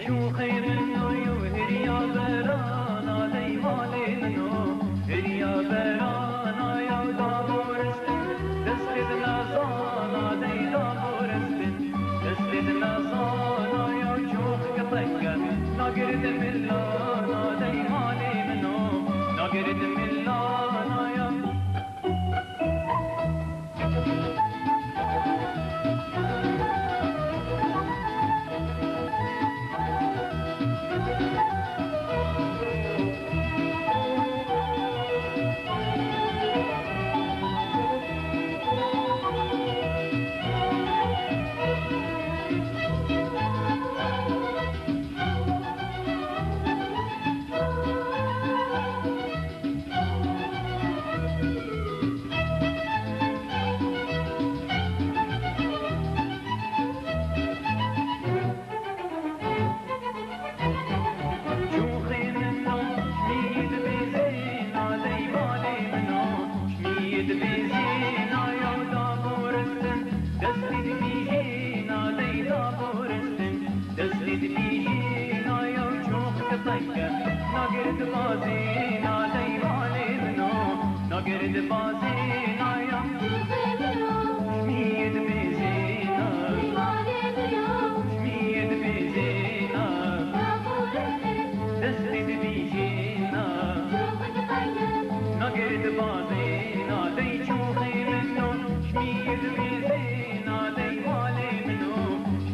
Çoxê Mino heriya berana dey malê mino heriya berana ya da borestin destê nazana dey da borestin destê nazana ya çok ketenge nagird millana dey malê mino nagird millana ya نگرد بازی نادی مالی منو نگرد بازی نایم مید بیزینا مید بیزینا دستید بیزینا نگرد بازی نادی چوخی منو مید بیزینا دی مالی منو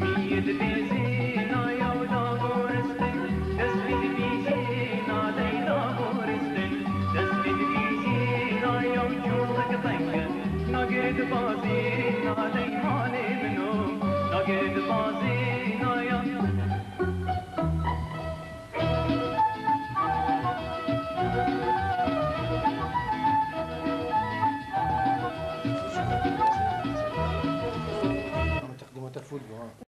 مید بیزینا یودا گورستن دستید بیزینا دی دا گورستن دستید بیزینا یو چوخک تنگن نگرد بازی نادی مالی منو نگرد بازی